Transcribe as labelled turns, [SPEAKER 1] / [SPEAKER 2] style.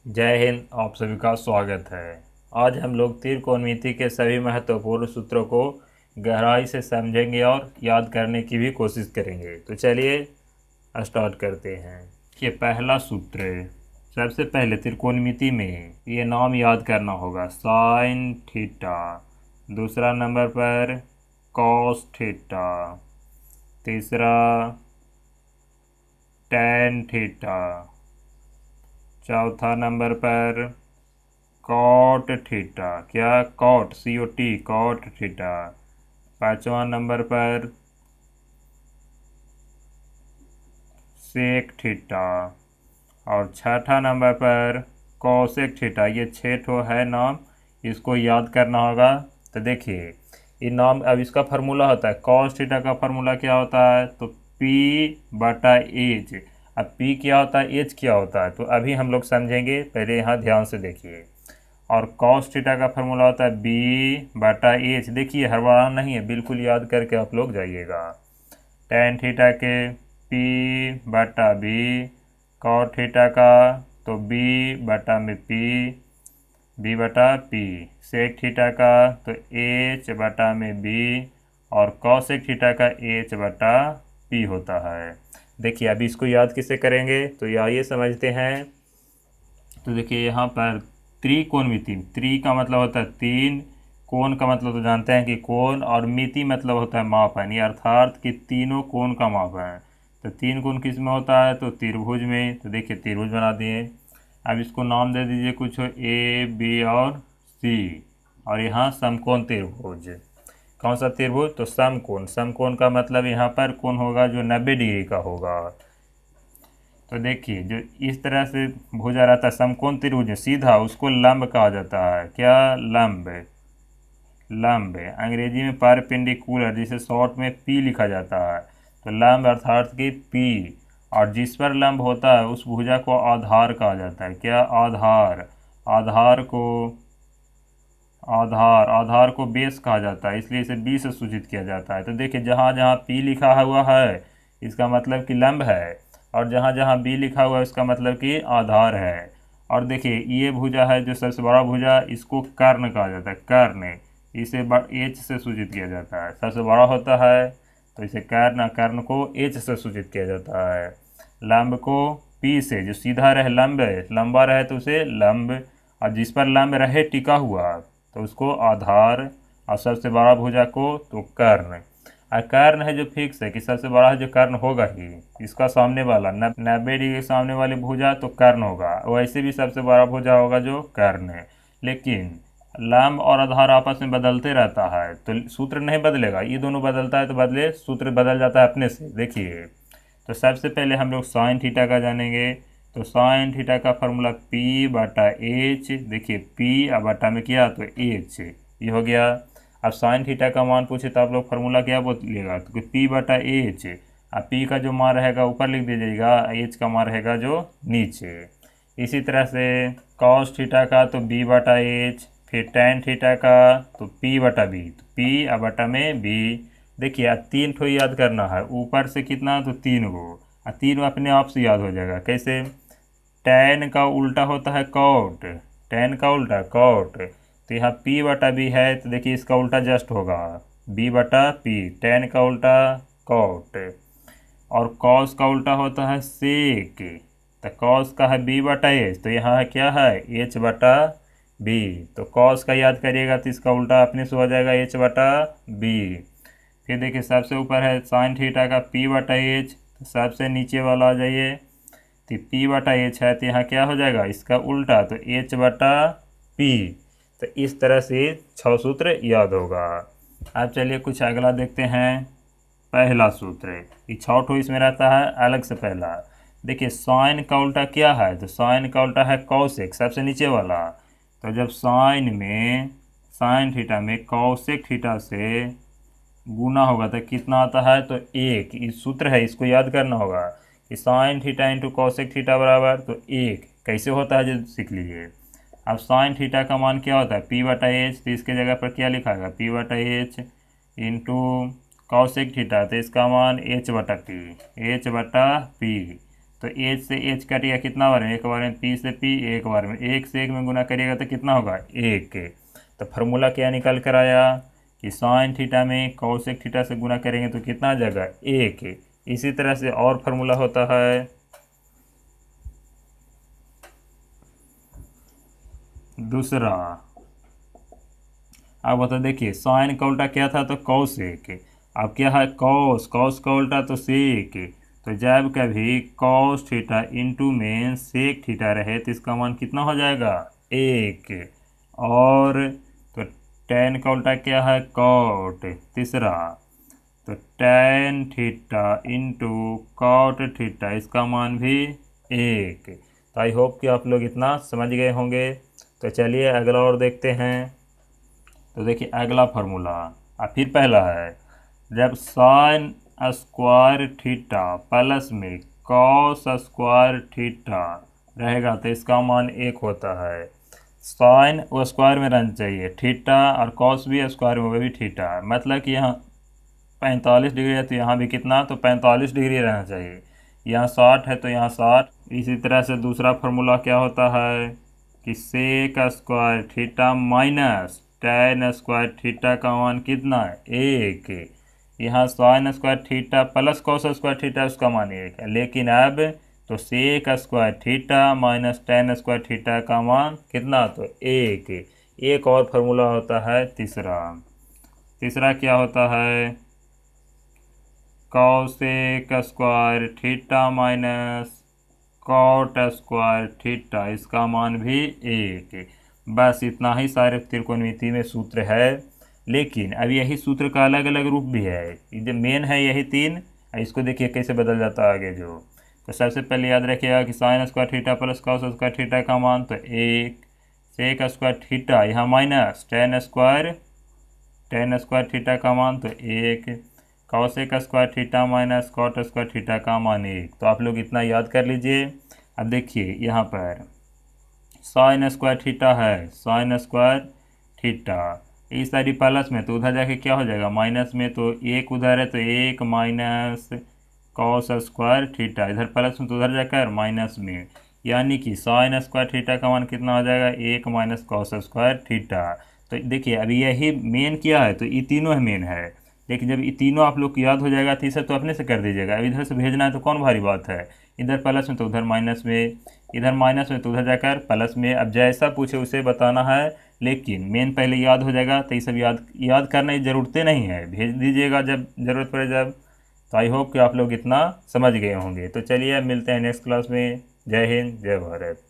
[SPEAKER 1] जय हिंद। आप सभी का स्वागत है। आज हम लोग त्रिकोणमिति के सभी महत्वपूर्ण सूत्रों को गहराई से समझेंगे और याद करने की भी कोशिश करेंगे। तो चलिए स्टार्ट करते हैं। ये पहला सूत्र है। सबसे पहले त्रिकोणमिति में ये नाम याद करना होगा, साइन थीटा। दूसरा नंबर पर कॉस थीटा। तीसरा टैन थीटा। चौथा नंबर पर कॉट थीटा। क्या? Cot, COT, cot theta. पांचवा नंबर पर सेक थीटा। और छठा नंबर पर कॉसेक थीटा। ये 6 है नाम, इसको याद करना होगा। तो देखिए ये नाम, अब इसका फार्मूला होता है, कॉस थीटा का फार्मूला क्या होता है? तो P/H। अब P क्या होता है, H क्या होता है, तो अभी हम लोग समझेंगे। पहले यहाँ ध्यान से देखिए। और कॉस थीटा का फार्मूला होता है B/H। देखिए हड़बड़ाना नहीं है, बिल्कुल याद करके आप लोग जाइएगा। टैन थीटा के P/B। कॉट थीटा का तो B/P, B/P। सेक थीटा का तो H/B। और कॉसेक थीटा का H/P होता है। देखिए अभी इसको याद किसे करेंगे, तो आइए समझते हैं। तो देखिए यहाँ पर त्रिकोणमिति, त्रि का मतलब होता है तीन, कोण का मतलब तो जानते हैं कि कोण, और मिति मतलब होता है मापन, या अर्थात कि तीनों कोण का मापन। तो तीन कोण किस में होता है? तो त्रिभुज में। तो देखिए त्रिभुज बना दिए। अब इसको नाम दे दीजिए कुछ, A, B और C। और यहाँ समकोण त्रिभुज। कौन सा त्रिभुज? तो समकोण। समकोण का मतलब यहाँ पर कोण होगा जो 90 डिग्री का होगा। तो देखिए जो इस तरह से भुजा रहता है समकोण त्रिभुज सीधा, उसको लंब कहा जाता है। क्या? लंब। लंब अंग्रेजी में परपेंडिकुलर, जिसे शॉर्ट में P लिखा जाता है। तो लंब अर्थात कि P। और जिस पर लंब होता है उस भुजा को आधार कहा जाता है। क्या? आधार। आधार को बेस कहा जाता है, इसलिए इसे B से सूचित किया जाता है। तो देखिए जहाँ जहाँ P लिखा हुआ है इसका मतलब कि लंब है, और जहाँ जहाँ B लिखा हुआ है इसका मतलब कि आधार है। और देखिए ये भुजा है जो सबसे बड़ा भुजा, इसको कर्ण कहा जाता है। कर्ण, इसे H से सूचित किया जाता है। सबसे बड़ा होता है तो इसे कर्ण, कर्ण को H से सूचित किया जाता है। लंब को P से, जो सीधा रहे लंब, लंबा रहे तो उसे लंब, और जिस पर लंब रहे टिका हुआ तो उसको आधार, और सबसे बड़ा भुजा को तो कर्ण। और कर्ण है जो फिक्स है कि सबसे बड़ा है जो कर्ण होगा ही, इसका सामने वाला 90 डिग्री के सामने वाली भुजा तो कर्ण होगा। वैसे भी सबसे बड़ा भुजा होगा जो कर्ण है। लेकिन लंब और आधार आपस में बदलते रहता है, तो सूत्र नहीं बदलेगा। ये दोनों बदलता है तो बदले, सूत्र बदल जाता है अपने से। देखिए तो सबसे पहले हम लोग साइन थीटा का जानेंगे। तो साइन थीटा का फार्मूला P/H। देखिए P और बटा में किया तो H, ये हो गया। अब साइन थीटा का मान पूछे तो आप लोग फार्मूला क्या बोलिएगा? तो P/H। अब P का जो मान रहेगा ऊपर लिख दीजिएगा, H का मान रहेगा जो नीचे। इसी तरह से कॉस थीटा का तो B/H। फिर टैन थीटा का तो P/B। तो P और बटा में B। देखिए अब 3 ठो याद करना है, ऊपर से कितना? तो 3 गो, और 3 अपने आप से याद हो जाएगा। कैसे? टैन का उल्टा होता है कॉट। टैन का उल्टा कॉट। तो यहाँ P/B है तो देखिए इसका उल्टा जस्ट होगा B/P। टैन का उल्टा कॉट। और कॉस का उल्टा होता है सेक। तो कॉस का है B/H, तो यहाँ है क्या है? H/B। तो कॉस का याद करिएगा तो इसका उल्टा अपने से हो जाएगा H/B। फिर देखिए सबसे ऊपर है साइन थीटा का P/H, तो सबसे नीचे वाला आ जाइए। तो P/H है तो यहाँ क्या हो जाएगा? इसका उल्टा तो H/P। तो इस तरह से 6 सूत्र याद होगा। अब चलिए कुछ अगला देखते हैं। पहला सूत्र, ये 6 ठो इसमें रहता है अलग से। पहला देखिए साइन का उल्टा क्या है? तो साइन का उल्टा है कॉसेक, सबसे नीचे वाला। तो जब साइन में, साइन थीटा में कॉसेक थीटा से गुना होगा तो कितना आता है? तो 1। इस सूत्र है, इसको याद करना होगा कि sine theta into cosec theta बराबर तो 1। कैसे होता है जो सीख लीजिए। अब साइन थीटा का मान क्या होता है? P/H। तो इसके जगह पर क्या लिखा है? P/H इंटू कॉसेक थीटा, तो इसका मान H/P। H/P तो एच से एच कटेगा कितना बार में, एक बार में, पी से पी एक बार में, एक से एक में गुना करिएगा तो कितना होगा, एक। तो फार्मूला क्या निकल कर आया कि साइन थीटा में कॉसेक थीटा से गुना करेंगे तो कितना आ जाएगा, एक। इसी तरह से और फार्मूला होता है दूसरा। अब बता देखिए साइन का उल्टा क्या था, तो कॉसेक। अब क्या है, कॉस, कॉस का उल्टा तो सेक। तो जब कभी कॉस थीटा इंटू में सेक थीटा रहे तो इसका मान कितना हो जाएगा, एक। और तो टेन का उल्टा क्या है, कॉट। तीसरा तो tan theta into cot theta, इसका मान भी एक। तो आई होप कि आप लोग इतना समझ गए होंगे। तो चलिए अगला और देखते हैं। तो देखिए अगला फार्मूला, अब फिर पहला है, जब साइन स्क्वायर थीटा प्लस में कॉस स्क्वायर थीटा रहेगा तो इसका मान एक होता है। साइन वो स्क्वायर में रहना चाहिए, थीटा और कॉस भी स्क्वायर में, वो भी थीटा। मतलब कि यहाँ 45 डिग्री है तो यहाँ भी कितना, तो 45 डिग्री रहना चाहिए। यहाँ 60 है तो यहाँ 60। इसी तरह से दूसरा फार्मूला क्या होता है कि sec square theta minus tan square theta का मान कितना है, एक। यहाँ sine square theta plus cos square theta उसका मान एक है, लेकिन अब तो sec square theta minus tan square theta का मान कितना, तो एक। एक और फार्मूला होता है तीसरा। तीसरा क्या होता है, cosec square theta minus cot square theta, इसका मान भी एक। बस इतना ही सारे त्रिकोणमिति में सूत्र है, लेकिन अब यही सूत्र का अलग अलग रूप भी है। जो मेन है यही तीन, इसको देखिए कैसे बदल जाता है आगे जो। तो सबसे पहले याद रखिएगा कि sine square theta plus cos square theta का मान तो एक, सेक स्क्वायर थीटा यहाँ माइनस टेन स्क्वायर थीटा का मान तो एक, cosec square theta minus cot square theta का मान एक। तो आप लोग इतना याद कर लीजिए। अब देखिए यहाँ पर साइन स्क्वायर थीटा है, साइन स्क्वायर थीटा इस साइड प्लस में तो उधर जाके क्या हो जाएगा, माइनस में। तो एक उधर है तो एक माइनस कॉस स्क्वायर थीटा, इधर प्लस में तो उधर जाकर माइनस में, यानी कि साइन स्क्वायर थीटा का मान कितना हो जाएगा, एक माइनस कॉस स्क्वायर थीटा। तो देखिए अभी यही मेन क्या है, तो ये तीनों है मेन है। लेकिन जब ये तीनों आप लोग को याद हो जाएगा तीसरा तो अपने से कर दीजिएगा। अब इधर से भेजना है तो कौन भारी बात है, इधर प्लस में तो उधर माइनस में, इधर माइनस में तो उधर जाकर प्लस में। अब जैसा पूछे उसे बताना है, लेकिन मेन पहले याद हो जाएगा तो ये सब याद करने की ज़रूरतें नहीं है, भेज दीजिएगा जब ज़रूरत पड़े जब। तो आई होप कि आप लोग इतना समझ गए होंगे। तो चलिए अब मिलते हैं नेक्स्ट क्लास में। जय हिंद, जय भारत।